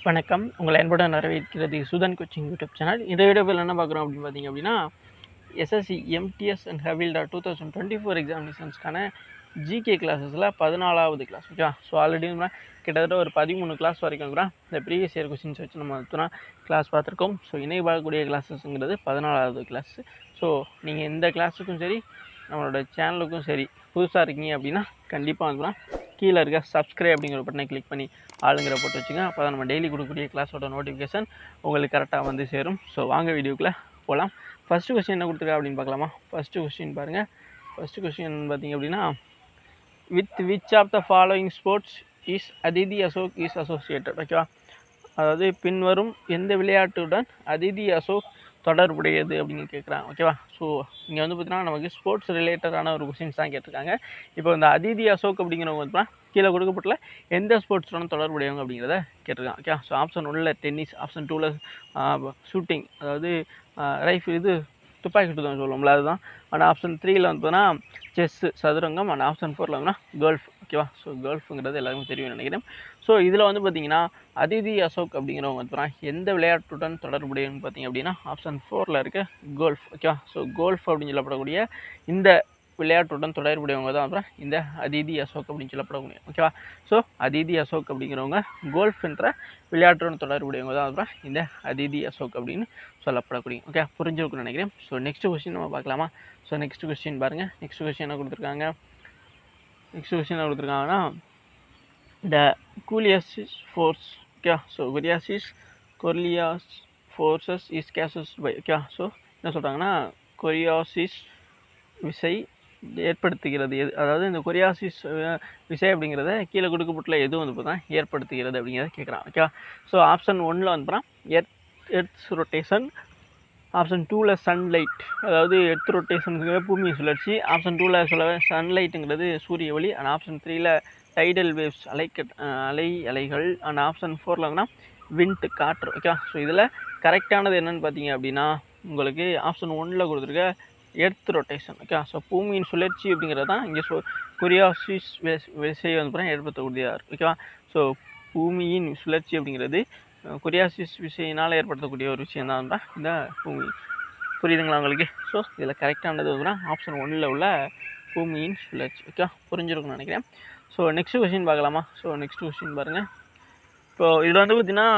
வணக்கம். உங்களை அன்புடன் வரவேற்கிறது சுதன் கோச்சிங் யூடியூப் சேனல். இந்த வீடியோவில் என்ன பார்க்குறோம் அப்படின்னு பார்த்தீங்க அப்படின்னா, எஸ்எஸ்சி எம்டிஎஸ் அண்ட் ஹவில்டார் 2024 எக்ஸாமினேஷன்ஸ்க்கான ஜிகே கிளாஸஸில் 14வது கிளாஸ். ஓகேவா? ஸோ ஆல்ரெடி நம்ம கிட்டத்தட்ட ஒரு 13 கிளாஸ் வரைக்கும் கூட இந்த ப்ரீவியஸ் இயர் கொஸ்டின்ஸ் வச்சு நம்ம கிளாஸ் பார்த்துருக்கோம். ஸோ இணை பார்க்கக்கூடிய கிளாஸஸ்ங்கிறது 14வது கிளாஸ். ஸோ நீங்கள் இந்த கிளாஸுக்கும் சரி நம்மளோட சேனலுக்கும் சரி புதுசாக இருக்கீங்க அப்படின்னா கண்டிப்பாக வந்துன்னா கீழே இருக்க சப்ஸ்கிரைப் அப்படிங்கிற பட்டனை கிளிக் பண்ணி ஆளுங்கிற போட்டு வச்சுங்க. அப்போ தான் நம்ம டெய்லி கொடுக்கக்கூடிய கிளாஸோட நோட்டிஃபிகேஷன் உங்களுக்கு கரெக்டாக வந்து சேரும். ஸோ வாங்க வீடியோக்குள்ளே போகலாம். ஃபஸ்ட்டு கொஸ்டின் என்ன கொடுத்துருக்கா அப்படின்னு பார்க்கலாமா? ஃபஸ்ட்டு கொஸ்டின் பாருங்கள். ஃபஸ்ட்டு கொஸ்டின் பார்த்திங்க அப்படின்னா, with which of the following sports is Aditi Ashok is associated. ஓகேவா? அதாவது பின்வரும் எந்த விளையாட்டுடன் அதிதி அசோக் தொடர்புடையது அப்படின்னு கேட்குறாங்க. ஓகேவா? ஸோ இங்கே வந்து பார்த்தீங்கன்னா நமக்கு ஸ்போர்ட்ஸ் ரிலேட்டடான ஒரு கொஸ்டின்ஸ் தான் கேட்டிருக்காங்க. இப்போ இந்த அதிதி அசோக் அப்படிங்கிறவங்க பார்த்தீங்கன்னா கீழே கொடுக்கப்பட்டுள்ள எந்த ஸ்போர்ட்ஸோட தொடர்புடையவங்க அப்படிங்கிறத கேட்டிருக்காங்க. ஓகே, ஸோ ஆப்ஷன் 1ல் டென்னிஸ், ஆப்ஷன் 2ல் ஷூட்டிங், அதாவது ரைஃபிள் துப்பாக்கி சுடுதல் சொல்லுவோம்ல அதுதான். அண்ட் ஆப்ஷன் 3ல் வந்து பார்த்தீங்கன்னா செஸ்ஸு சதுரங்கம். அண்ட் ஆப்ஷன் 4ல் வந்து கோல்ஃப். ஓகேவா? ஸோ கோல்ஃபுங்கிறது எல்லாருமே தெரியும் நினைக்கிறேன். ஸோ இதில் வந்து பார்த்தீங்கன்னா அதிதி அசோக் அப்படிங்கிறவங்க வந்து பார்த்தீங்கன்னா எந்த விளையாட்டுடன் தொடர்புடையன்னு பார்த்தீங்க அப்படின்னா ஆப்ஷன் 4ல் இருக்க கோல்ஃப். ஓகேவா? ஸோ கோல்ஃப் அப்படின்னு சொல்லப்படக்கூடிய இந்த விளையாட்டுடன் தொடர்புடையவங்க தான் அப்புறம் இந்த அதிதி அசோக் அப்படின்னு சொல்லப்படக்கூடிய. ஓகேவா? ஸோ அதிதி அசோக் அப்படிங்கிறவங்க கோல்ஃப் என்ற விளையாட்டுடன் தொடர்புடையவங்க தான் அப்புறம் இந்த அதிதி அசோக் அப்படின்னு சொல்லப்படக்கூடிய. ஓகே, புரிஞ்சிருக்குன்னு நினைக்கிறேன். ஸோ நெக்ஸ்ட் கொஸ்டின் நம்ம பார்க்கலாமா? ஸோ நெக்ஸ்ட் கொஸ்டின் பாருங்கள். நெக்ஸ்ட் கொஸ்டின் என்ன கொடுத்துருக்காங்க? நெக்ஸ்ட் கொஸ்டின் என்ன கொடுத்துருக்காங்கன்னா, the Coriolis force. Okay, so Coriolis forces is caused by. Okay, so என்ன சொல்கிறாங்கன்னா கொரியாசிஸ் விசை ஏற்படுத்துகிறது எது, அதாவது இந்த கொரியாசிஸ் விசை அப்படிங்கிறத கீழே கொடுக்கப்பட்டுள்ள எது வந்து பார்த்தா ஏற்படுத்துகிறது அப்படிங்கிறத கேட்குறான். ஓகேவா? ஸோ ஆப்ஷன் 1ல் வந்து பார்த்தா எர்த்ஸ் ரொட்டேஷன், ஆப்ஷன் 2ல் சன்லைட், அதாவது எர்த் ரொட்டேஷனுங்கிறது பூமி சுழற்சி, ஆப்ஷன் 2ல் சொல்ல சன்லைட்டுங்கிறது சூரிய ஒளி, அண்ட் ஆப்ஷன் 3ல் டைடல் வேவ்ஸ் அலைகள், அண்ட் ஆப்ஷன் 4ல் வந்து விண்ட் காற்று. ஓகேவா? ஸோ இதில் கரெக்டானது என்னென்னு பார்த்தீங்க அப்படின்னா உங்களுக்கு ஆப்ஷன் 1ல் கொடுத்துருக்க எர்த் ரொட்டேஷன். ஓகே, ஸோ பூமியின் சுழற்சி அப்படிங்கிறது தான் இங்கே கொரியாசிஸ் விசையை வந்து பார்த்தீங்கன்னா ஏற்படுத்தக்கூடியதாக இருக்குது. ஓகேவா? ஸோ பூமியின் சுழற்சி அப்படிங்கிறது கொரியாசிஸ் விசையினால் ஏற்படுத்தக்கூடிய ஒரு விஷயம் தான் இந்த பூமி. புரியுதுங்களா உங்களுக்கு? ஸோ இதில் கரெக்டானது வந்து ஆப்ஷன் 1ல் உள்ள பூமியின் சுழற்சி. ஓகே, புரிஞ்சிருக்குன்னு நினைக்கிறேன். ஸோ நெக்ஸ்ட் கொஸ்டின் பார்க்கலாமா? ஸோ நெக்ஸ்ட் கொஸ்டின் பாருங்கள். இப்போது இதில் வந்து பார்த்திங்கன்னா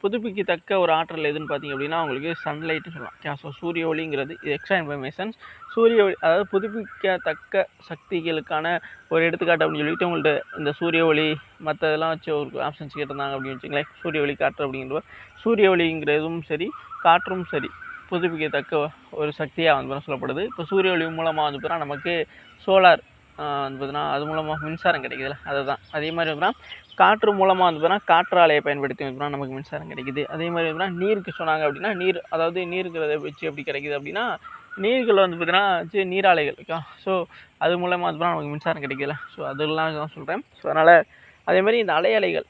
புதுப்பிக்கத்தக்க ஒரு ஆற்றல் எதுன்னு பார்த்தீங்க அப்படின்னா உங்களுக்கு சன்லைட்டு சொல்லலாம். ஓகே, ஸோ சூரிய ஒளிங்கிறது இது எக்ஸ்ட்ரா இன்ஃபர்மேஷன்ஸ். சூரிய ஒளி அதாவது புதுப்பிக்கத்தக்க சக்திகளுக்கான ஒரு எடுத்துக்காட்டு அப்படின்னு சொல்லிட்டு உங்கள்கிட்ட இந்த சூரிய ஒளி மற்றதெல்லாம் வச்சு ஒரு ஆப்ஷன்ஸ் கேட்டிருந்தாங்க அப்படின்னு வச்சுங்களேன். சூரிய ஒளி, காற்று அப்படிங்கிற சூரிய ஒளிங்கிறதும் சரி காற்றும் சரி புதுப்பிக்கத்தக்க ஒரு சக்தியாக வந்து சொல்லப்படுது. இப்போ சூரிய ஒளி மூலமாக வந்து பார்த்தீங்கன்னா நமக்கு சோலார் வந்து பார்த்தீங்கன்னா அது மூலமாக மின்சாரம் கிடைக்குதுல்ல, அதுதான். அதே மாதிரி வந்து காற்று மூலமாக வந்து பார்த்தீங்கன்னா காற்றாலையை பயன்படுத்தி வந்து நமக்கு மின்சாரம் கிடைக்குது. அதே மாதிரி வந்து நீருக்கு சொன்னாங்க அப்படின்னா நீர், அதாவது நீருக்கிறத வச்சு எப்படி கிடைக்குது அப்படின்னா நீர்கள் வந்து பார்த்தீங்கன்னா நீராலைகள். ஓகே, ஸோ அது மூலமாக வந்து நமக்கு மின்சாரம் கிடைக்குதுல்ல. ஸோ அதெல்லாம் தான் சொல்கிறேன். ஸோ அதனால் அதே மாதிரி இந்த அலைகள்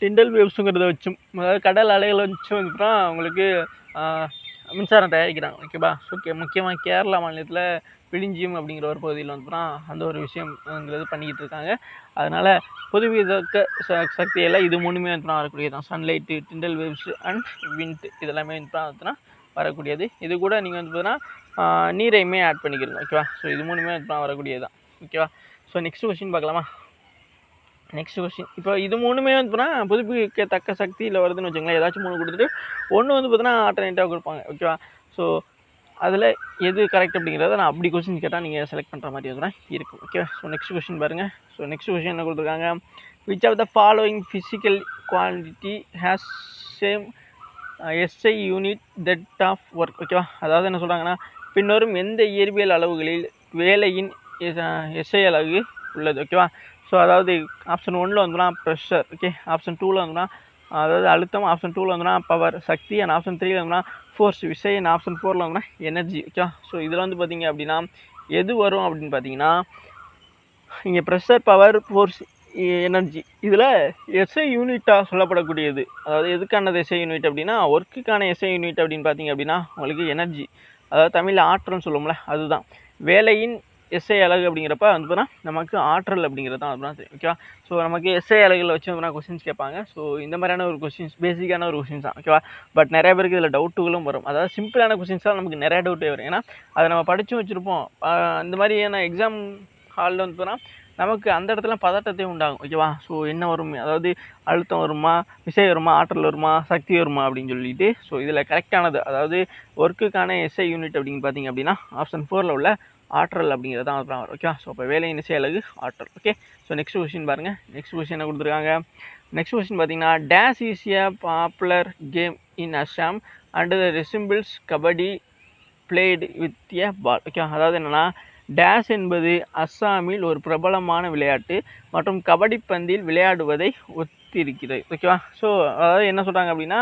டிண்டல் வேவ்ஸுங்கிறத வச்சும், அதாவது கடல் அலைகளை வச்சு வந்து உங்களுக்கு மின்சாரம் தயாரிக்கிறாங்க. ஓகேவா? ஸோ முக்கியமாக கேரளா மாநிலத்தில் விழிஞ்சியம் அப்படிங்கிற ஒரு பகுதியில் வந்து அந்த ஒரு விஷயம்ங்கிறது பண்ணிக்கிட்டு இருக்காங்க. அதனால் புதுப்பிக்கத்தக்க சக்தியெல்லாம் இது மூணுமே வந்து வரக்கூடியது தான். Sunlight, Tyndall waves and wind இதெல்லாமே வந்து வரக்கூடியது. இது கூட நீங்கள் வந்து பார்த்தீங்கன்னா நீரையுமே ஆட் பண்ணிக்கிறீங்க. ஓகேவா? ஸோ இது மூணுமே வந்து வரக்கூடியது தான். ஓகேவா? ஸோ நெக்ஸ்ட் கொஸ்டின் பார்க்கலாமா? Next question. இப்போ இது மூணுமே வந்து பார்த்தீங்கன்னா புதுப்பிக்கத்தக்க சக்தியில் வருதுன்னு வச்சுங்களேன். ஏதாச்சும் 3 கொடுத்துட்டு ஒன்று வந்து பார்த்தீங்கன்னா ஆல்டர்னேட்டாக கொடுப்பாங்க. ஓகேவா? ஸோ அதில் எது கரெக்ட் அப்படிங்கிறத நான் அப்படி கொஸ்டின் கேட்டால் நீங்கள் செலக்ட் பண்ணுற மாதிரி வந்து இருக்கும். ஓகே, ஸோ நெக்ஸ்ட் கொஸ்டின் பாருங்கள். ஸோ நெக்ஸ்ட் கொஸ்டின் என்ன கொடுத்துருக்காங்க? Which of the following physical quantity has same SI unit that of work. ஓகேவா? அதாவது என்ன சொல்கிறாங்கன்னா பின்வரும் எந்த இயற்பியல் அளவுகளில் வேலையின் எஸ்ஐ அலகு உள்ளது. ஓகேவா? ஸோ அதாவது ஆப்ஷன் 1ல் வந்துன்னா ப்ரெஷர். ஓகே, ஆப்ஷன் 2ல் வந்துன்னா அதாவது அழுத்தம், ஆப்ஷன் 2ல் வந்துன்னா பவர் சக்தி, அண்ட் ஆப்ஷன் 3ல் வந்துன்னா ஃபோர்ஸ் விசை, அண்ட் ஆப்ஷன் 4ல் வந்துன்னா எனர்ஜி. ஓகே, ஸோ இதில் வந்து பார்த்தீங்க அப்படின்னா எது வரும் அப்படின்னு பார்த்தீங்கன்னா இங்கே ப்ரெஷர், பவர், ஃபோர்ஸ், எனர்ஜி இதில் எஸ்ஐ யூனிட்டாக சொல்லப்படக்கூடியது, அதாவது எதுக்கானது எஸ்ஐ யூனிட் அப்படின்னா ஒர்க்குக்கான எஸ்ஐ யூனிட் அப்படின்னு பார்த்தீங்க அப்படின்னா உங்களுக்கு எனர்ஜி, அதாவது தமிழில் ஆற்றல்னு சொல்லுவோம்ல அதுதான். வேலையின் எஸ்ஐ அலகு அப்படிங்கிறப்ப வந்து பார்த்தீங்கன்னா நமக்கு ஆற்றல் அப்படிங்கிறது தான் வந்து தெரியும். ஓகேவா? ஸோ நமக்கு எஸ்ஐ அலகுல வச்சு வந்து கொஸ்டின்ஸ் கேட்பாங்க. ஸோ இந்த மாதிரியான ஒரு கொஸ்டின்ஸ் பேசிக்கான ஒரு கொஸ்டின்ஸ் தான். ஓகேவா? பட் நிறைய பேருக்கு இதில் டவுட்டுகளும் வரும். அதாவது சிம்பிளான கொஸ்டின்ஸ் தான் நமக்கு நிறைய டவுட்டே வரும். ஏன்னா அதை நம்ம படிச்சும் வச்சுருப்போம். இந்த மாதிரியான எக்ஸாம் ஹாலில் வந்து பார்த்தீங்கன்னா நமக்கு அந்த இடத்துல பதட்டத்தையும் உண்டாகும். ஓகேவா? ஸோ என்ன வரும், அதாவது அழுத்தம் வருமா, விசை வருமா, ஆற்றல் வருமா, சக்தி வருமா அப்படின்னு சொல்லிட்டு. ஸோ இதில் கரெக்டானது, அதாவது ஒர்க்குக்கான எஸ்ஐ யூனிட் அப்படின்னு பார்த்தீங்க அப்படின்னா ஆப்ஷன் 4ல் உள்ள ஆற்றல் அப்படிங்கிறது தான் வரும். ஓகேவா? ஸோ அப்போ வேலையின் இசை அலகு ஆற்றல். ஓகே, ஸோ நெக்ஸ்ட் கொஸ்டின் பாருங்கள். நெக்ஸ்ட் கொஸ்டின் என்ன கொடுத்துருக்காங்க. நெக்ஸ்ட் கொஸ்டின் பார்த்தீங்கன்னா டேஸ் is a popular game in Assam and the resembles kabaddi played with a ball. Okay, அதாவது என்னென்னா டேஸ் என்பது அஸ்ஸாமில் ஒரு பிரபலமான விளையாட்டு மற்றும் கபடி பந்தில் விளையாடுவதை ஒத்திருக்கிறது. ஓகேவா? ஸோ அதாவது என்ன சொல்கிறாங்க அப்படின்னா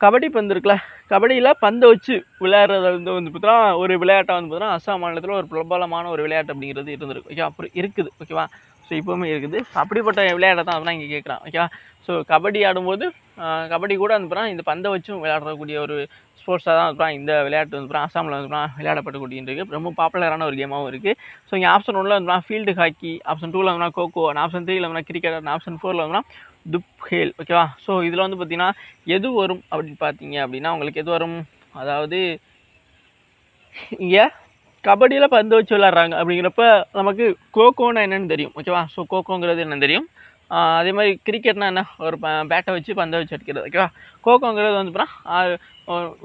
கபடி பந்து இருக்குல்ல, கபடியில் பந்தை வச்சு விளையாடுறத வந்து பார்த்தீங்கன்னா ஒரு விளையாட்டை வந்து பார்த்தீங்கன்னா அஸ்ஸாம் மாநிலத்தில் ஒரு பிரபலமான ஒரு விளையாட்டு அப்படிங்கிறது இருந்திருக்கு. ஓகே, அப்படி இருக்குது. ஓகேவா? ஸோ இப்போவுமே இருக்குது. அப்படிப்பட்ட விளையாட்டை தான் அப்படின்னா இங்கே கேட்குறான். ஓகேவா? ஸோ கபடி ஆடும்போது கபடி கூட வந்து பார்த்தீங்கன்னா இந்த பந்தை வச்சும் விளையாடக்கூடிய ஒரு ஸ்போர்ட்ஸாக தான் வந்து இந்த விளையாட்டு வந்து அஸ்ஸாமில் வந்து விளையாடப்படக்கூடியது. ரொம்ப பாப்புலரான ஒரு கேமாகவும் இருக்குது. ஸோ இங்கே ஆப்ஷன் 1ல் வந்து ஃபீல்டு ஹாக்கி, ஆப்ஷன் 2ல் வந்து கோகோ, ஆப்ஷன் 3ல் வந்து கிரிக்கெட், ஆப்ஷன் 4ல் வந்து துப்ஹேல். ஓகேவா? ஸோ இதில் வந்து பார்த்தீங்கன்னா எது வரும் அப்படின்னு பார்த்தீங்க அப்படின்னா உங்களுக்கு எது வரும், அதாவது இங்கே கபடியில் பந்து வச்சு விளையாடுறாங்க அப்படிங்கிறப்ப நமக்கு கோகோன்னா என்னென்னு தெரியும். ஓகேவா? ஸோ கோகோங்கிறது என்னென்னு தெரியும். அதே மாதிரி கிரிக்கெட்னா என்ன, ஒரு பேட்டை வச்சு பந்தை வச்சு அடிக்கிறது. ஓகேவா? கோகோங்கிறது வந்து பார்த்தீங்கன்னா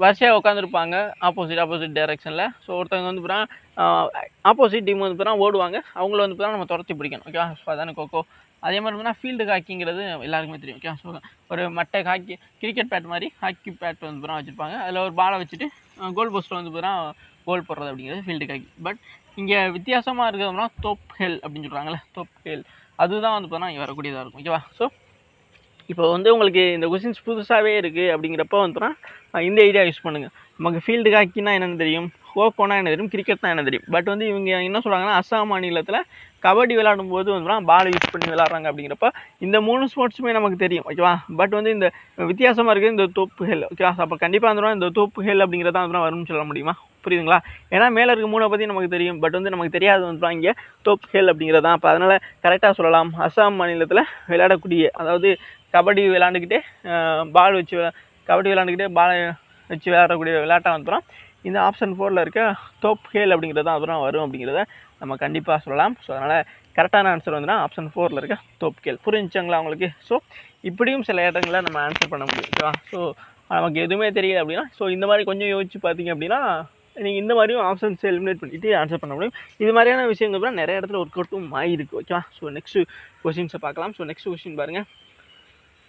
வரிசையாக உட்காந்துருப்பாங்க ஆப்போசிட் டைரெக்ஷனில். ஸோ ஒருத்தவங்க வந்து பார்த்தீங்கன்னா ஆப்போசிட் டீம் வந்து பார்த்தீங்கன்னா ஓடுவாங்க, அவங்கள வந்து பார்த்தீங்கன்னா நம்ம துரத்தி பிடிக்கணும். ஓகேவா? ஸோ அதான கோகோ. அதே மாதிரி பார்த்தீங்கன்னா ஃபீல்டு ஹாக்கிங்கிறது எல்லாருக்குமே தெரியும். ஓகே, ஸோ ஒரு மட்டை ஹாக்கி கிரிக்கெட் பேட் மாதிரி ஹாக்கி பேட் வந்து பார்த்தீங்கன்னா வச்சுருப்பாங்க. அதில் ஒரு பாலை வச்சுட்டு கோல் போஸ்ட்டில் வந்து பார்த்தீங்கன்னா கோல் போடுறது அப்படிங்கிறது ஃபீல்டு ஹாக்கி. பட் இங்கே வித்தியாசமாக இருக்கிறதுனா தொப்ஹேல் அப்படின்னு சொல்கிறாங்களே, தொப்ஹேல் அதுதான் வந்து பார்த்தீங்கன்னா இங்கே வரக்கூடியதாக இருக்கும். ஓகேவா? ஸோ இப்போ வந்து உங்களுக்கு இந்த கொஸ்டின்ஸ் புதுசாகவே இருக்குது அப்படிங்கிறப்ப வந்துன்னா இந்த ஐடியா யூஸ் பண்ணுங்கள். நமக்கு ஃபீல்டு ஹாக்கினா என்னென்னு தெரியும், கோகோனா என்ன தெரியும், கிரிக்கெட்னா என்ன தெரியும். பட் வந்து இவங்க என்ன சொல்கிறாங்கன்னா அஸ்ஸாம் மாநிலத்தில் கபடி விளையாடும் போது வந்து பால் யூஸ் பண்ணி விளையாடுறாங்க அப்படிங்கிறப்ப இந்த 3 ஸ்போர்ட்ஸுமே நமக்கு தெரியும். ஓகேவா? பட் வந்து இந்த வித்தியாசமாக இருக்குது இந்த தொப்புஹேல். ஓகேவா? அப்போ கண்டிப்பாக வந்துடும் இந்த தொப்புஹேல் அப்படிங்கிறத வந்து வரும்னு சொல்ல முடியுமா? புரியுதுங்களா? ஏன்னா மேலே இருக்க 3 பற்றி நமக்கு தெரியும், பட் வந்து நமக்கு தெரியாது வந்துடும் இங்கே தொப்புஹேல் அப்படிங்கிறது தான். அப்போ அதனால் கரெக்டாக சொல்லலாம் அஸ்ஸாம் மாநிலத்தில் விளையாடக்கூடிய, அதாவது கபடி விளையாண்டுக்கிட்டே பால் வச்சு கபடி விளையாண்டுக்கிட்டே பாலை வச்சு விளையாடக்கூடிய விளையாட்டாக வந்துடும் இந்த ஆப்ஷன் 4ல் இருக்க தொப்ஹேல் அப்படிங்கிறது தான் அப்புறம் வரும் அப்படிங்கிறத நம்ம கண்டிப்பாக சொல்லலாம். ஸோ அதனால் கரெக்டான ஆன்சர் வந்துன்னா ஆப்ஷன் 4ல் இருக்க தொப்ஹேல். புரிஞ்சுங்களா உங்களுக்கு? ஸோ இப்படியும் சில இடங்களில் நம்ம ஆன்சர் பண்ண முடியும். ஓகேவா? ஸோ நமக்கு எதுவுமே தெரியல அப்படின்னா ஸோ இந்த மாதிரி கொஞ்சம் யோசிச்சு பார்த்தீங்க அப்படின்னா நீங்கள் இந்த மாதிரியும் ஆப்ஷன்ஸ் எலிமினேட் பண்ணிவிட்டு ஆன்சர் பண்ண முடியும். இது மாதிரியான விஷயங்கள் தான் நிறைய இடத்துல ஒர்க் அவுட்டும் ஆகிருக்கு. ஓகேவா? ஸோ நெக்ஸ்ட்டு கொஸ்டின்ஸை பார்க்கலாம். ஸோ நெக்ஸ்ட் கொஸ்டின் பாருங்கள்.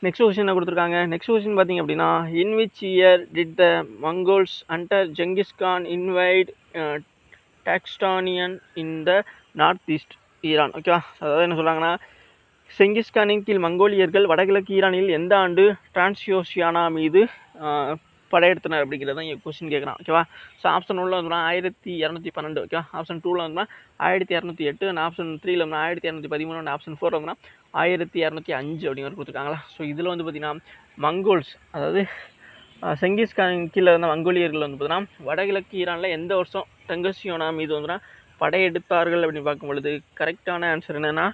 நெக்ஸ்ட் கொஸ்டின் என்ன கொடுத்துருக்காங்க. நெக்ஸ்ட் கொஸ்டின் பார்த்தீங்க அப்படின்னா in which year did the Mongols under Genghis Khan invade டாக்ஸ்டானியன் in the north east Iran. ஓகேவா? அதாவது என்ன சொல்கிறாங்கன்னா செங்கிஸ்கானின் கீழ் மங்கோலியர்கள் வடகிழக்கு ஈரானில் எந்த ஆண்டு டிரான்ஸ்யோசியானா மீது படையெடுத்தனர் அப்படிங்கிறது தான் இங்கே கொஸ்டின் கேட்குறான். ஓகேவா? ஸோ ஆப்ஷன் 1ல் வந்து 1212. ஓகேவா? ஆப்ஷன் 2ல் வந்து 1208 அண்ட் ஆப்ஷன் 3ல் வந்து 1213 அண்ட் ஆப்ஷன் 4ல் வந்து 1205 அப்படிங்கிற கொடுத்துருக்காங்களா. ஸோ இதில் வந்து பார்த்திங்கன்னா மங்கோல்ஸ், அதாவது செங்கிஸ்கான் கீழே இருந்த மங்கோலியர்கள் வந்து பார்த்தீங்கன்னா வடகிழக்கு ஈரானில் எந்த வருஷம் டங்கசியோனா மீது வந்து படையெடுத்தார்கள் அப்படின்னு பார்க்கும் பொழுது கரெக்டான ஆன்சர் என்னென்னா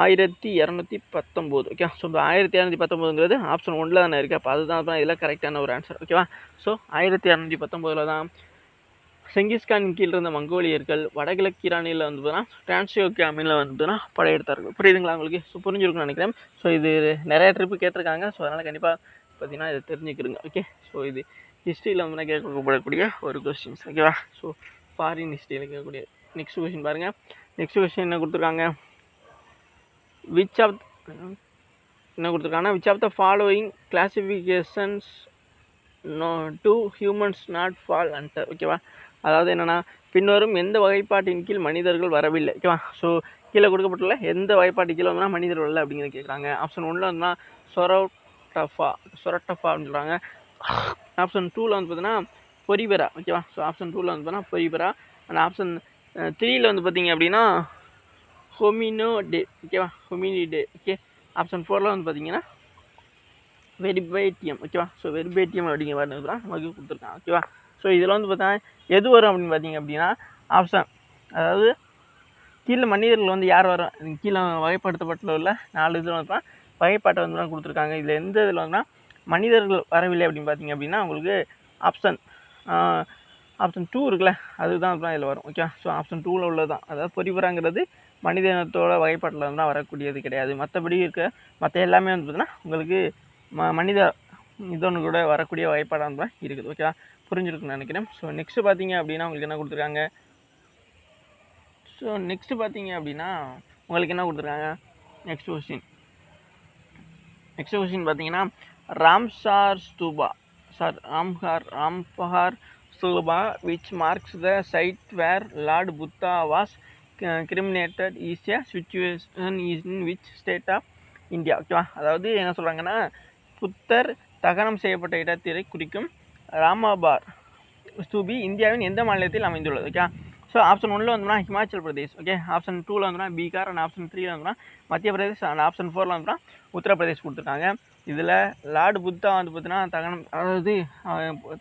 1219. ஓகே, ஸோ இந்த 1219ங்கிறது ஆப்ஷன் 1ல் தானே இருக்குது. அப்போ அதுதான் இதில் கரெக்டான ஒரு ஆன்சர். ஓகேவா? ஸோ 1219 தான் செங்கிஸ்கான் கீழ் இருந்த மங்கோலியர்கள் வடகிழக்கு ஈரானில் வந்து பார்த்தீங்கன்னா டிரான்ஸ்யோகியாமில் வந்து பார்த்தீங்கன்னா படையெடுத்தார்கள். புரியுதுங்களா உங்களுக்கு? ஸோ புரிஞ்சுருக்குன்னு நினைக்கிறேன். ஸோ இது நிறைய ட்ரிப்பு கேட்டிருக்காங்க. ஸோ அதனால் கண்டிப்பாக பார்த்தீங்கன்னா இதை தெரிஞ்சுக்கிறங்க. ஓகே, ஸோ இது ஹிஸ்ட்ரியில் வந்து கேட்கப்படக்கூடிய ஒரு கொஸ்டின்ஸ். ஓகேவா? ஸோ ஃபாரின் ஹிஸ்ட்ரியில் கேட்கக்கூடிய நெக்ஸ்ட் கொஸ்டின் பாருங்கள். நெக்ஸ்ட் கொஸ்டின் என்ன கொடுத்துருக்காங்க, which of the following classifications do humans not fall under. ஓகேவா? அதாவது என்னென்னா பின்வரும் எந்த வகைப்பாட்டின் கீழ் மனிதர்கள் வரவில்லை. ஓகேவா? ஸோ கீழே கொடுக்கப்பட்டுள்ள எந்த வகைப்பாட்டு கீழே வந்தால் மனிதர்கள் வரல அப்படிங்கிறத கேட்குறாங்க. ஆப்ஷன் 1ல் வந்துன்னா சொரட்டஃபா அப்படின்னு சொல்கிறாங்க. ஆப்ஷன் 2ல் வந்து பார்த்தீங்கன்னா பொரிபெரா. ஓகேவா? ஸோ ஆப்ஷன் 2ல் வந்து பார்த்தீங்கன்னா பொரிபெரா. அண்ட் ஆப்ஷன் 3ல் வந்து பார்த்தீங்க அப்படின்னா ஹோமினோடே. ஓகேவா? ஹோமினிடே. ஓகே, ஆப்ஷன் 4ல் வந்து பார்த்தீங்கன்னா வெர்பேட்டியம். ஓகேவா? ஸோ வெர்பேட்டியம் அப்படிங்கிற மாதிரி தான் நமக்கு கொடுத்துருக்காங்க. ஓகேவா? ஸோ இதில் வந்து பார்த்தா எது வரும் அப்படின்னு பார்த்தீங்க அப்படின்னா ஆப்ஷன், அதாவது கீழே மனிதர்கள் வந்து யார் வர கீழே வகைப்படுத்தப்பட்டுள்ள உள்ள 4 இதில் வந்து வகைப்பாட்டை வந்து கொடுத்துருக்காங்க. இதில் எந்த இதில் வந்துன்னா மனிதர்கள் வரவில்லை அப்படின்னு பார்த்தீங்க அப்படின்னா உங்களுக்கு ஆப்ஷன் 2 இருக்குல்ல, அதுதான் இதில் வரும். ஓகே, ஸோ ஆப்ஷன் 2ல் உள்ளது தான். அதாவது பொறிபுறாங்கிறது மனித இனத்தோட வகைப்பாட்டில் வந்து வரக்கூடியது கிடையாது. மற்றபடி இருக்க மற்ற எல்லாமே வந்து பார்த்தீங்கன்னா உங்களுக்கு மனித இதொன்று கூட வரக்கூடிய வகைப்பாடாக வந்து இருக்குது. ஓகேவா, புரிஞ்சிருக்குன்னு நினைக்கிறேன். ஸோ நெக்ஸ்ட்டு பார்த்தீங்க அப்படின்னா உங்களுக்கு என்ன கொடுத்துருக்காங்க? ஸோ நெக்ஸ்ட்டு பார்த்தீங்க அப்படின்னா உங்களுக்கு என்ன கொடுத்துருக்காங்க? நெக்ஸ்ட் கொஸ்டின் பார்த்தீங்கன்னா ராம்பஹார் Stupa which marks the site where Lord Buddha was cremated is a situation in which state of India. ஓகேவா, அதாவது என்ன சொல்கிறாங்கன்னா புத்தர் தகனம் செய்யப்பட்ட இடத்தை குறிக்கும் ராமபார் ஸ்தூபி இந்தியாவின் எந்த மாநிலத்தில் அமைந்துள்ளது? ஓகே, ஸோ ஆப்ஷன் 1ல் வந்துன்னா ஹிமாச்சல் பிரதேஷ். ஓகே, ஆப்ஷன் 2ல் வந்துன்னா பீகார், அண்ட் ஆப்ஷன் 3ல் வந்துன்னா மத்திய பிரதேஷ், அண்ட் ஆப்ஷன் 4ல் வந்துன்னா உத்தரப்பிரதேஷ் கொடுத்துருக்காங்க. இதில் லார்டு புத்தா வந்து பார்த்தீங்கன்னா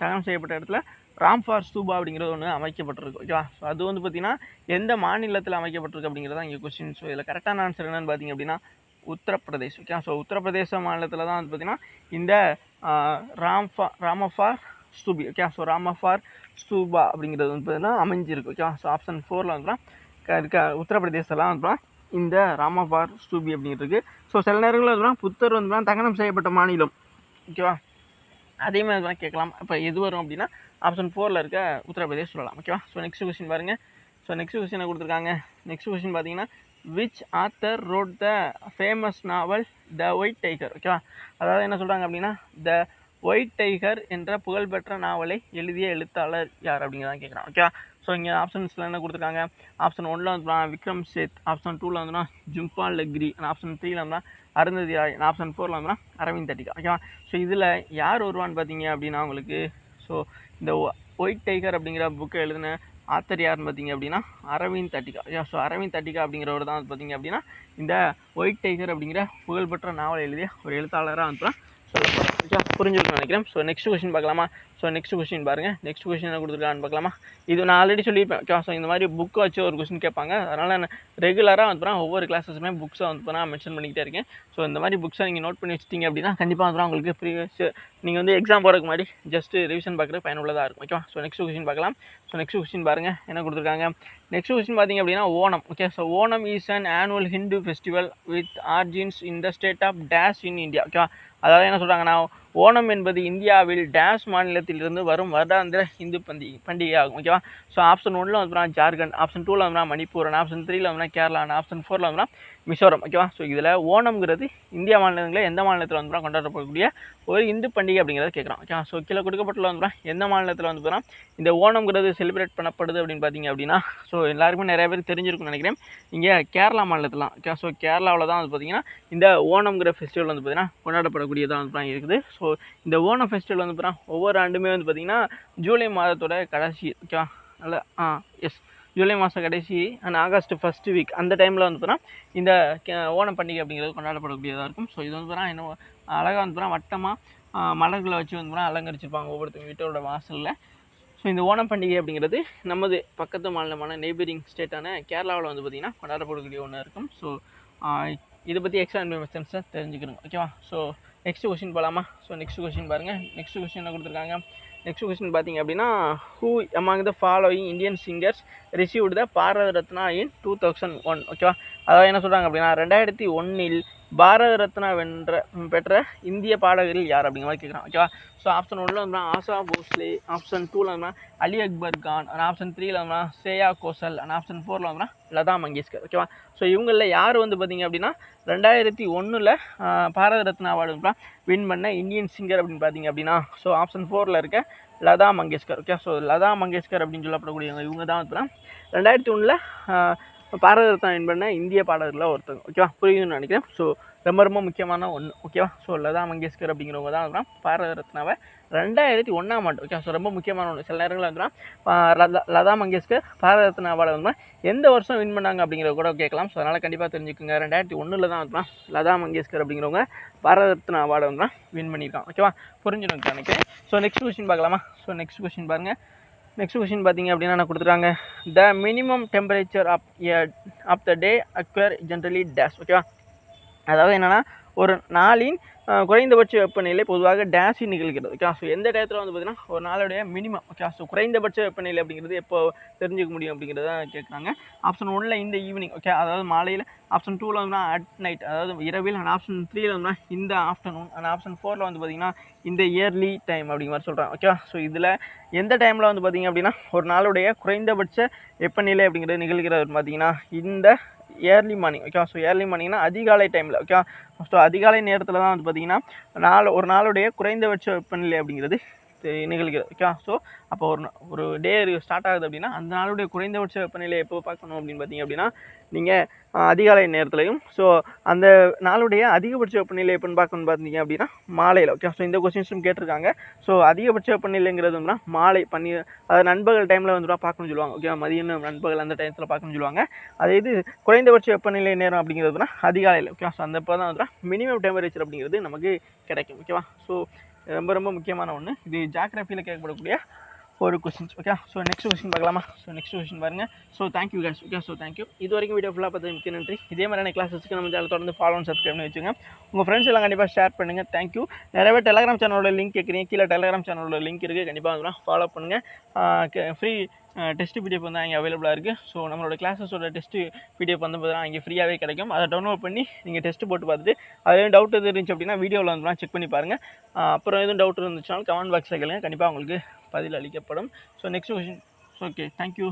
தகனம் செய்யப்பட்ட இடத்துல ராம்பார் ஸ்தூபா அப்படிங்கிறது ஒன்று அமைக்கப்பட்டிருக்கு. ஓகேவா, ஸோ அது வந்து பார்த்தீங்கன்னா எந்த மாநிலத்தில் அமைக்கப்பட்டிருக்கு அப்படிங்கிறதான் இங்கே கொஸ்டின். ஸோ இதில் கரெக்டான ஆன்சர் என்னன்னு பார்த்தீங்க அப்படின்னா உத்தரப்பிரதேஷ். ஓகே, ஸோ உத்தரப்பிரதேச மாநிலத்தில் தான் வந்து பார்த்தீங்கன்னா இந்த ராமபார் ஸ்தூபி. ஓகே, ஸோ ராமபார் ஸ்தூபா அப்படிங்கிறது வந்து பார்த்தீங்கன்னா அமைஞ்சிருக்கு. ஓகேவா, ஸோ ஆப்ஷன் 4ல் வந்துன்னா உத்தரப்பிரதேசலாம் வந்துன்னா இந்த ராமபார் ஸ்தூபி அப்படிங்கிறது. ஸோ சில நேரங்களில் வந்துன்னா புத்தர் வந்துன்னா தகனம் செய்யப்பட்ட மாநிலம். ஓகேவா, அதே மாதிரி தான் கேட்கலாம். இப்போ எது வரும் அப்படின்னா ஆப்ஷன் 4ல் இருக்க உத்தரப்பிரதேஷ் சொல்லலாம். ஓகேவா, ஸோ நெக்ஸ்ட் கொஸ்டின் பாருங்கள். ஸோ நெக்ஸ்ட் கொஸ்டினை கொடுத்துருக்காங்க. நெக்ஸ்ட் கொஸ்டின் பார்த்தீங்கன்னா which author road the famous novel the white tiger? ஓகேவா, அதாவது என்ன சொல்கிறாங்க அப்படின்னா த ஒயிட் டைகர் என்ற புகழ்பெற்ற நாவலை எழுதிய எழுத்தாளர் யார் அப்படிங்கிறதான் கேட்குறான். ஓகேவா, ஸோ இங்கே ஆப்ஷன்ஸில் என்ன கொடுத்துருக்காங்க? ஆப்ஷன் 1ல் வந்துன்னா விக்ரம் சேத், ஆப்ஷன் 2ல் வந்துன்னா ஜும்பால் லெக்ரி, ஆப்ஷன் 3ல் வந்துன்னா அருந்ததி ராய், ஆப்ஷன் 4ல் வந்துன்னா அரவிந்த் தட்டிகா. ஓகேவா, ஸோ இதில் யார் வருவான்னு பார்த்தீங்க அப்படின்னா உங்களுக்கு ஸோ இந்த ஒயிட் டைகர் அப்படிங்கிற புக்கை எழுதின ஆத்தர் யாருன்னு பார்த்தீங்க அப்படின்னா அரவிந்த் தட்டிகா. ஓகே, ஸோ அரவிந்த் தட்டிகா அப்படிங்கிறவர் தான் பார்த்தீங்க அப்படின்னா இந்த ஒயிட் டைகர் அப்படிங்கிற புகழ்பெற்ற நாவல் எழுதிய ஒரு எழுத்தாளராக வந்து சொல்லப்படுறோம். ஓகே, புரிஞ்சுருக்குன்னு நினைக்கிறேன். ஸோ நெக்ஸ்ட் கொஸ்டின் பார்க்கலாமா? ஸோ நெக்ஸ்ட் கொஸ்டின் பாருங்கள். நெக்ஸ்ட் கொஸ்டின் என்ன கொடுத்துருக்கான்னு பார்க்கலாமா? இது நான் ஆல்ரெடி சொல்லியிருப்பேன். ஓகே, ஸோ இந்த மாதிரி புக்கை வச்சு ஒரு கொஸ்டின் கேட்பாங்க. அதனால் நான் ரெகுலராக வந்து ஒவ்வொரு கிளாஸஸுமே புக்ஸை வந்து நான் மென்ஷன் பண்ணிக்கிட்டே இருக்கேன். ஸோ இந்த மாதிரி புக்ஸை நீங்கள் நோட் பண்ணி வச்சிட்டிங்க அப்படின்னா கண்டிப்பாக வந்து உங்களுக்கு ப்ரீவியஸ் நீங்கள் வந்து எக்ஸாம் போகிறதுக்கு முன்னாடி ஜஸ்ட் ரிவிஷன் பார்க்குறது பயனுள்ளதாக இருக்கும். ஓகேவா, ஸோ நெக்ஸ்ட் கொஸ்டின் பார்க்கலாம். ஸோ நெக்ஸ்ட் கொஸ்டின் பாருங்கள் என்ன கொடுத்துருக்காங்க. நெக்ஸ்ட் கொஸ்டின் பார்த்தீங்க அப்படின்னா Onam. Okay, so Onam is an annual Hindu festival with origins in the state of dash in India. ஓகேவா, அதாவது என்ன சொல்கிறாங்கன்னா ஓணம் என்பது இந்தியாவில் டேஷ் மாநிலத்திலிருந்து வரும் வருடாந்திர இந்து பண்டிகை ஆகும். ஓகேவா, ஸோ ஆப்ஷன் 1ல் வந்து ஜார்க்கண்ட், ஆப்ஷன் 2ல் வந்து மணிப்பூர், ஆப்ஷன் 3ல் வந்து கேரளா, ஆப்ஷன் 4ல் வந்து மிசோரம். ஓகேவா, ஸோ இதில் ஓணம்ங்கிறது இந்தியா மாநிலங்களில் எந்த மாநிலத்தில் வந்து கொண்டாடப்படக்கூடிய ஒரு இந்து பண்டிகை அப்படிங்கிறத கேட்குறோம். ஓகேவா, ஸோ கீழே கொடுக்கப்பட்டுள்ள வந்து எந்த மாநிலத்தில் வந்து பார்த்தீங்கன்னா இந்த ஓணம்ங்கிறது செலிப்ரேட் பண்ணப்படுது அப்படின்னு பார்த்தீங்க அப்படின்னா ஸோ எல்லாருக்குமே நிறைய பேர் தெரிஞ்சிருக்குன்னு நினைக்கிறேன். இங்கே கேரளா மாநிலத்தில். ஓகே, ஸோ கேரளாவில் தான் வந்து பார்த்தீங்கன்னா இந்த ஓணம்ங்கிற ஃபெஸ்டிவல் வந்து பார்த்தீங்கன்னா கொண்டாடப்படக்கூடியதாக வந்து இருக்குது. ஸோ இந்த ஓணம் ஃபெஸ்டிவல் வந்து பார்த்தீங்கன்னா ஒவ்வொரு ஆண்டுமே வந்து பார்த்திங்கன்னா ஜூலை மாதத்தோட கடைசி. ஓகேவா, நல்ல எஸ் ஜூலை மாதம் கடைசி அண்ட் ஆகஸ்ட் ஃபர்ஸ்ட் வீக் அந்த டைமில் வந்து பார்த்தீங்கன்னா இந்த ஓணம் பண்டிகை அப்படிங்கிறது கொண்டாடப்படக்கூடியதாக இருக்கும். ஸோ இது வந்து பார்த்தீங்கன்னா என்ன அழகாக வந்து பார்த்தீங்கன்னா வட்டமாக மலர்களை வச்சு வந்து பார்த்தீங்கன்னா அலங்கரிச்சிருப்பாங்க ஒவ்வொருத்தங்க வீட்டோட வாசலில். ஸோ இந்த ஓணம் பண்டிகை அப்படிங்கிறது நமது பக்கத்து மாநிலமான நெய்பரிங் ஸ்டேட்டான கேரளாவில் வந்து பார்த்திங்கன்னா கொண்டாடப்படக்கூடிய ஒன்று இருக்கும். ஸோ இதை பற்றி எக்ஸ்ட்ரா இன்ஃபர்மேஷன்ஸை தெரிஞ்சுக்கணும். ஓகேவா, ஸோ நெக்ஸ்ட் கொஸ்டின் போகலாமா? ஸோ நெக்ஸ்ட் கொஸ்டின் பாருங்கள். நெக்ஸ்ட் கொஸ்டின் என்ன கொடுத்துருக்காங்க? நெக்ஸ்ட் கொஸ்டின் பார்த்தீங்க அப்படின்னா who among the following Indian singers received the Bharat Ratna in 2001? ஓகேவா, அதாவது என்ன சொல்கிறாங்க அப்படின்னா 2001 பாரத ரத்னா பெற்ற இந்திய பாடகர்கள் யார் அப்படிங்கிற மாதிரி கேட்குறான். ஓகேவா, ஸோ ஆப்ஷன் 1ல் வந்து ஆஷா போஸ்லே, ஆப்ஷன் 2ல் வந்து அலி அக்பர் கான், ஆப்ஷன் 3ல் வந்து ஸ்ரேயா கோஷல், அண்ட் ஆப்ஷன் 4ல் வந்து லதா மங்கேஷ்கர். ஓகேவா, ஸோ இவங்களில் யார் வந்து பார்த்தீங்க அப்படின்னா 2001 பாரத ரத்னா அவார்டு வின் பண்ண இந்தியன் சிங்கர் அப்படின்னு பார்த்தீங்க அப்படின்னா ஸோ ஆப்ஷன் 4ல் இருக்க லதா மங்கேஷ்கர். ஓகே, ஸோ லதா மங்கேஷ்கர் அப்படின்னு சொல்லப்படக்கூடியவங்க இவங்க தான் வந்து 2001 பாரத ரத்னா வின் பண்ண இந்திய பாடகர்களில் ஒருத்தவங்க. ஓகேவா, புரியுதுன்னு நினைக்கிறேன். ஸோ ரொம்ப முக்கியமான ஒன்று. ஓகேவா, ஸோ லதா மங்கேஷ்கர் அப்படிங்கிறவங்க தான் பாரத ரத்னாவை 2001 ஆண்டு. ஓகே, ஸோ ரொம்ப முக்கியமான ஒன்று. சில நேரங்களில் வந்துன்னா லதா மங்கேஷ்கர் பாரத ரத்னா அவார்டு வந்து எந்த வருஷம் வின் பண்ணாங்க அப்படிங்கிறத கூட கேட்கலாம். ஸோ அதனால் கண்டிப்பாக தெரிஞ்சுக்குங்க. 2001 தான் வந்துன்னா லதா மங்கேஷ்கர் அப்படிங்கிறவங்க பாரத ரத்னா அவார்டு வந்து வின் பண்ணியிருக்காங்க. ஓகேவா, புரிஞ்சுன்னு நினைக்கிறேன். ஸோ நெக்ஸ்ட் கொஸ்டின் பார்க்கலாமா? ஸோ நெக்ஸ்ட் கொஸ்டின் பாருங்கள். நெக்ஸ்ட் கொஸ்டின் பார்த்தீங்க அப்படின்னா என்ன கொடுத்துருக்காங்க, the minimum temperature of the day occur generally dash. ஓகேவா, அதாவது என்னென்னா ஒரு நாளின் குறைந்தபட்ச வெப்பநிலை பொதுவாக டேஷில் நிகழ்கிறது. ஓகே, ஸோ எந்த டயத்தில் வந்து பார்த்தீங்கன்னா ஒரு நாளுடைய மினிமம், ஓகே, ஸோ குறைந்தபட்ச வெப்பநிலை அப்படிங்கிறது எப்போ தெரிஞ்சுக்க முடியும் அப்படிங்கிறத கேட்குறாங்க. ஆப்ஷன் 1ல் இந்த ஈவினிங், ஓகே, அதாவது மாலையில். ஆப்ஷன் 2ல் வந்து அட் நைட், அதாவது இரவில். அண்ட் ஆப்ஷன் 3ல் வந்து இந்த ஆஃப்டர்நூன். அண்ட் ஆப்ஷன் 4ல் வந்து பார்த்தீங்கன்னா இந்த இயர்லி டைம் அப்படிங்கிற மாதிரி சொல்கிறாங்க. ஓகே, ஸோ இதில் எந்த டைமில் வந்து பார்த்தீங்க அப்படின்னா ஒரு நாளுடைய குறைந்தபட்ச வெப்பநிலை அப்படிங்கிறது நிகழ்கிறது பார்த்தீங்கன்னா இந்த early morning. Okay, so early மார்னிங்னா அதிகாலை டைமில். ஓகே, ஸோ அதிகாலை நேரத்தில் தான் வந்து பார்த்தீங்கன்னா ஒரு நாளுடைய குறைந்தபட்ச வெப்பநிலை அப்படிங்கிறது நிகழ்கிறது. ஓகே, ஸோ அப்போ ஒரு டே ஸ்டார்ட் ஆகுது அப்படின்னா அந்த நாளுடைய குறைந்தபட்ச வெப்பநிலை எப்போ பார்க்கணும் அப்படின்னு பார்த்தீங்க அப்படின்னா நீங்கள் அதிகாலை நேரத்துலையும், ஸோ அந்த நாளுடைய அதிகபட்ச வெப்பநிலை எப்போன்னு பார்க்கணும்னு பார்த்தீங்க அப்படின்னா மாலையில். ஓகே, ஸோ இந்த கொஸ்டின்ஸும் கேட்டிருக்காங்க. ஸோ அதிகபட்ச வெப்பநிலைங்கிறது வந்து மாலை அதாவது நண்பகல் டைமில் வந்து பார்க்கணும்னு சொல்லுவாங்க. ஓகே, மதியம் நண்பகல் அந்த டைத்தில் பார்க்கணும்னு சொல்லுவாங்க. அதே இது குறைந்தபட்ச வெப்பநிலை நேரம் அப்படிங்கிறதுனா அதிகாலையில். ஓகே, ஸோ அந்த இப்போ தான் வந்து மினிமம் டெம்பரேச்சர் அப்படிங்கிறது நமக்கு கிடைக்கும். ஓகேவா, ஸோ ரொம்ப ரொம்ப முக்கியமான ஒன்று இது, ஜியோகிராஃபியில் கேட்கப்படக்கூடிய ஒரு questions. Okay, so next question பார்க்கலாமா. ஸோ நெக்ஸ்ட் கொஸ்டின் பாருங்கள். So thank you guys. Okay, so thank you. இது வரைக்கும் வீடியோ ஃபுல்லாக பார்த்து மிக்க நன்றி. இதே மாதிரியான கிளாஸஸ்க்கு நம்ம சேனல் தொடர்ந்து ஃபாலோ அண்ட் சப்ஸ்கிரைப் பண்ணி வச்சுங்க. உங்கள் ஃப்ரெண்ட்ஸ் எல்லாம் கண்டிப்பாக ஷேர் பண்ணுங்கள். தேங்க்யூ. நிறைய பேர் டெலிகிராம் சேனலோட லிங்க் கேட்குறீங்க, கீழே டெலிகிராம் சேனலோட லிங்க் இருக்குது, கண்டிப்பாக வந்து ஃபாலோ பண்ணுங்கள். ஃப்ரீ டெஸ்ட் பிடிஎஃப் வந்து அங்கே அவைலபிளாக இருக்குது. ஸோ நம்மளோட கிளாஸஸோட டெஸ்ட் பிடிஎஃப் வந்து பார்த்தீங்கன்னா அங்கே ஃப்ரீயாகவே கிடைக்கும். அதை டவுன்லோட் பண்ணி நீங்கள் டெஸ்ட் போட்டு பார்த்துட்டு அதில் டவுட் எது இருந்துச்சு அப்படின்னா வீடியோவில் வந்து செக் பண்ணி பாருங்கள். அப்புறம் எதுவும் டவுட் இருந்துச்சுனாலும் கமெண்ட் பாக்ஸில் கேளுங்க, கண்டிப்பாக உங்களுக்கு பதில் அளிக்கப்படும். So next question. Okay, thank you.